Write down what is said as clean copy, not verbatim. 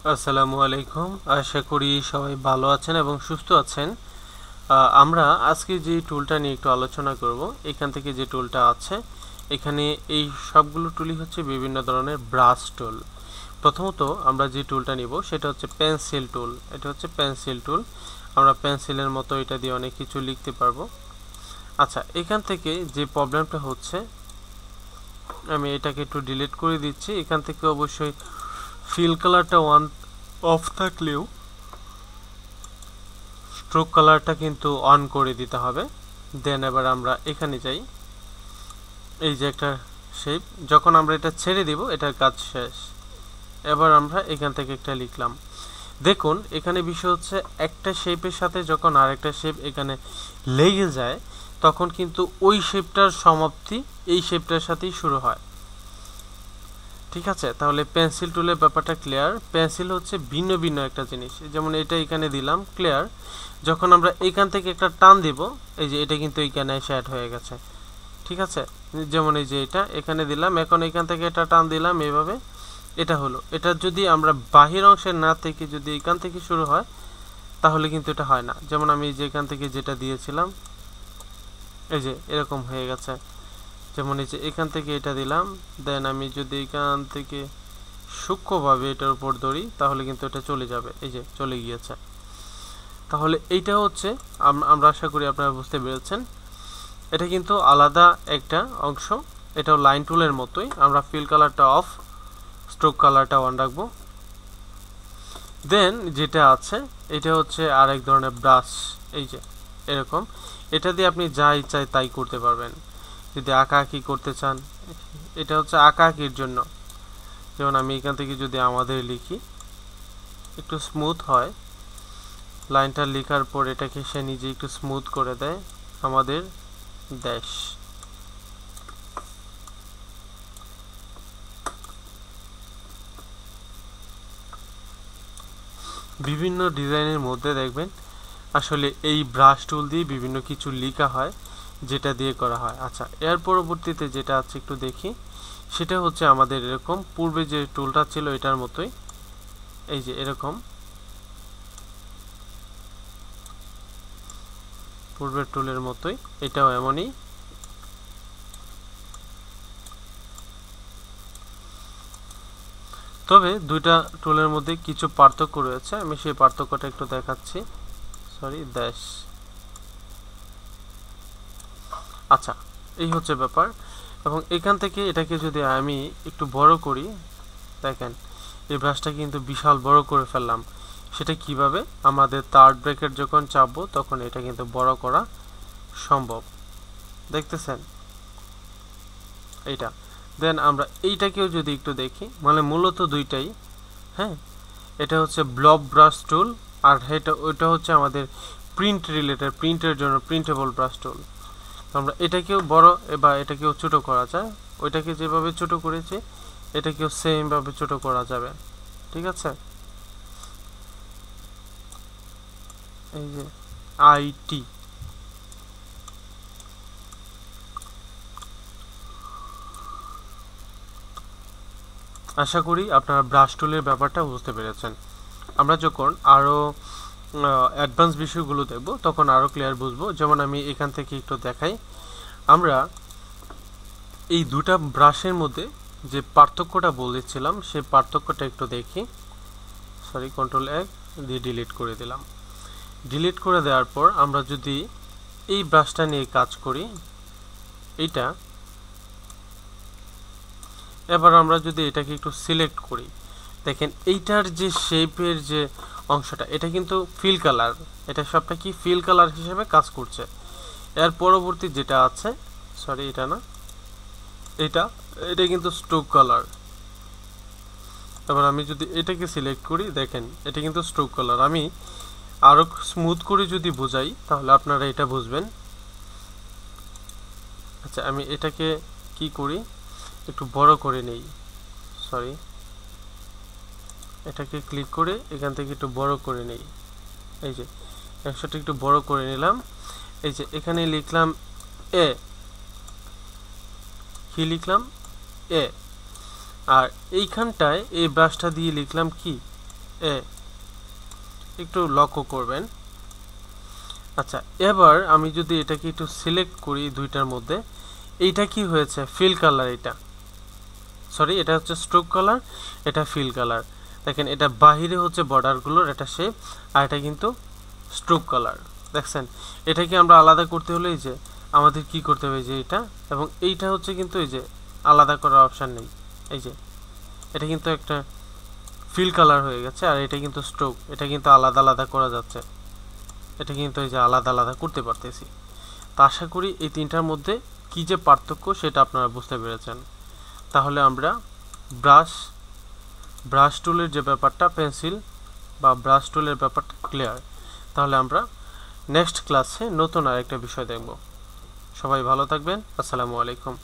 আসসালামু আলাইকুম। আশা করি সবাই ভালো আছেন এবং সুস্থ আছেন। আমরা আজকে যে টুলটা নিয়ে একটু আলোচনা করব, এখান থেকে যে টুলটা আছে, এখানে এই সবগুলো টুলই হচ্ছে বিভিন্ন ধরনের ব্রাশ টুল। প্রথমত আমরা যে টুলটা নিব সেটা হচ্ছে পেন্সিল টুল। এটা হচ্ছে পেন্সিল টুল। আমরা পেন্সিলের মতো এটা দিয়ে অনেক কিছু লিখতে পারবো। আচ্ছা, এখান থেকে যে প্রবলেমটা হচ্ছে, আমি এটাকে একটু ডিলিট করে দিচ্ছি। এখান থেকে অবশ্যই ফিল কালারটা অফ থাকলেও স্ট্রোক কালারটা কিন্তু অন করে দিতে হবে। দেন এবার আমরা এখানে যাই, এই যে একটা শেপ, যখন আমরা এটা ছেড়ে দিব এটার কাজ শেষ। এবার আমরা এখান থেকে একটা লিখলাম। দেখুন এখানে বিষয় হচ্ছে একটা শেপের সাথে যখন আরেকটা শেপ এখানে লেগে যায় তখন কিন্তু ওই শেপটার সমাপ্তি এই শেপটার সাথেই শুরু হয়। ঠিক আছে, তাহলে পেন্সিল টুলের ব্যাপারটা ক্লিয়ার। পেন্সিল হচ্ছে ভিন্ন ভিন্ন একটা জিনিস, যেমন এটা এখানে দিলাম ক্লিয়ার, যখন আমরা এখান থেকে একটা টান দিব এই যে এটা কিন্তু এইখানে এসে অ্যাড হয়ে গেছে। ঠিক আছে, যেমন এই যে এটা এখানে দিলাম, এখন এখান থেকে এটা টান দিলাম, এইভাবে এটা হলো। এটা যদি আমরা বাহির অংশের না থেকে যদি এখান থেকে শুরু হয় তাহলে কিন্তু এটা হয় না। যেমন আমি যে এখান থেকে যেটা দিয়েছিলাম এই যে এরকম হয়ে গেছে। যেমন এই যে এখান থেকে এটা দিলাম, দেন আমি যদি এখান থেকে সূক্ষ্মভাবে এটার উপর ধরি তাহলে কিন্তু এটা চলে যাবে, এই যে চলে গিয়েছে। তাহলে এইটা হচ্ছে আমরা আশা করি আপনারা বুঝতে পেরেছেন। এটা কিন্তু আলাদা একটা অংশ, এটাও লাইন টুলের মতোই। আমরা ফিল কালারটা অফ, স্ট্রোক কালারটা অন রাখবো। দেন যেটা আছে এটা হচ্ছে আরেক ধরনের ব্রাশ, এই যে এরকম। এটা দিয়ে আপনি যা ইচ্ছা তাই করতে পারবেন। যদি আঁকাআঁকি করতে চান, এটা হচ্ছে আঁকাআঁকির জন্য। যেমন আমি এখান থেকে যদি আমাদের লিখি, একটু স্মুথ হয়, লাইনটা লেখার পর এটাকে সে নিজে একটু স্মুথ করে দেয় আমাদের দেশ। বিভিন্ন ডিজাইনের মধ্যে দেখবেন আসলে এই ব্রাশ টুল দিয়ে বিভিন্ন কিছু লেখা হয়, যেটা দিয়ে করা হয়। আচ্ছা, এর পরবর্তীতে যেটা আছে একটু দেখি, সেটা হচ্ছে আমাদের এরকম পূর্বে যে টুলটা ছিল এটার মতোই, এই যে এরকম পূর্বের টুলের মতোই এটাও এমনই। তবে দুইটা টুলের মধ্যে কিছু পার্থক্য রয়েছে, আমি সেই পার্থক্যটা একটু দেখাচ্ছি। সরি, দেশ। আচ্ছা, এই হচ্ছে ব্যাপার। এবং এখান থেকে এটাকে যদি আমি একটু বড় করি, দেখেন এই ব্রাশটা কিন্তু বিশাল বড় করে ফেললাম। সেটা কিভাবে? আমাদের থার্ড ব্রেকেট যখন চাপবো তখন এটা কিন্তু বড় করা সম্ভব। দেখতেছেন এইটা। দেন আমরা এইটাকেও যদি একটু দেখি, মানে মূলত দুইটাই, হ্যাঁ, এটা হচ্ছে ব্লব ব্রাশ টুল, আর ওইটা হচ্ছে আমাদের প্রিন্ট রিলেটেড, প্রিন্টের জন্য প্রিন্টেবল ব্রাশ টুল। আমরা এটাকেও বড় বা এটাকেও ছোট করা যায়। ওইটাকে যেভাবে ছোট করেছি এটাকেও সেম ভাবে ছোট করা যাবে। ঠিক আছে, এই যে আইটি। আশা করি আপনারা ব্রাশ টুলের ব্যাপারটা বুঝতে পেরেছেন। আমরা যখন আরও অ্যাডভান্স বিষয়গুলো দেখব তখন আরও ক্লিয়ার বুঝবো। যেমন আমি এখান থেকে একটু দেখাই, আমরা এই দুটা ব্রাশের মধ্যে যে পার্থক্যটা বলেছিলাম সেই পার্থক্যটা একটু দেখি। সরি, কন্ট্রোল এক দিয়ে ডিলিট করে দিলাম। ডিলিট করে দেওয়ার পর আমরা যদি এই ব্রাশটা নিয়ে কাজ করি, এইটা, এবার আমরা যদি এটাকে একটু সিলেক্ট করি, দেখেন এইটার যে শেপের যে অংশটা এটা কিন্তু ফিল কালার, এটা সবটা কি ফিল কালার হিসেবে কাজ করছে। এর পরবর্তী যেটা আছে, সরি এটা না, এটা এটা কিন্তু স্ট্রোক কালার। এবার আমি যদি এটাকে সিলেক্ট করি, দেখেন এটা কিন্তু স্ট্রোক কালার। আমি আরো স্মুথ করে যদি বোঝাই তাহলে আপনারা এটা বুঝবেন। আচ্ছা, আমি এটাকে কি করি, একটু বড় করে নেই। সরি, এটাকে ক্লিক করে এখান থেকে একটু বড় করে নেই। এই যে একশোটা একটু বড় করে নিলাম। এই যে এখানে লিখলাম এ, কি লিখলাম? এ। আর এইখানটায় এই ব্রাশটা দিয়ে লিখলাম কি? এ একটু লক্ষ্য করবেন। আচ্ছা, এবার আমি যদি এটাকে একটু সিলেক্ট করি দুইটার মধ্যে, এইটা কি হয়েছে ফিল কালার, এটা সরি এটা হচ্ছে স্ট্রোক কালার, এটা ফিল কালার। দেখেন এটা বাহিরে হচ্ছে বর্ডারগুলোর এটা শেপ, আর এটা কিন্তু স্ট্রোক কালার। দেখছেন এটাকে আমরা আলাদা করতে হলে এই যে আমাদের কি করতে হবে, যে এটা এবং এইটা হচ্ছে কিন্তু এই যে আলাদা করার অপশান নেই, এই যে এটা কিন্তু একটা ফিল কালার হয়ে গেছে, আর এটা কিন্তু স্ট্রোক, এটা কিন্তু আলাদা আলাদা করা যাচ্ছে, এটা কিন্তু এই যে আলাদা আলাদা করতে পারতেছি। তো আশা করি এই তিনটার মধ্যে কি যে পার্থক্য সেটা আপনারা বুঝতে পেরেছেন। তাহলে আমরা ব্রাশ টুলের যে ব্যাপারটা, পেন্সিল বা ব্রাশ টুলের ব্যাপারটা ক্লিয়ার। তাহলে আমরা নেক্সট ক্লাসে নতুন আরেকটা বিষয় দেখব। সবাই ভালো থাকবেন। আসসালামু আলাইকুম।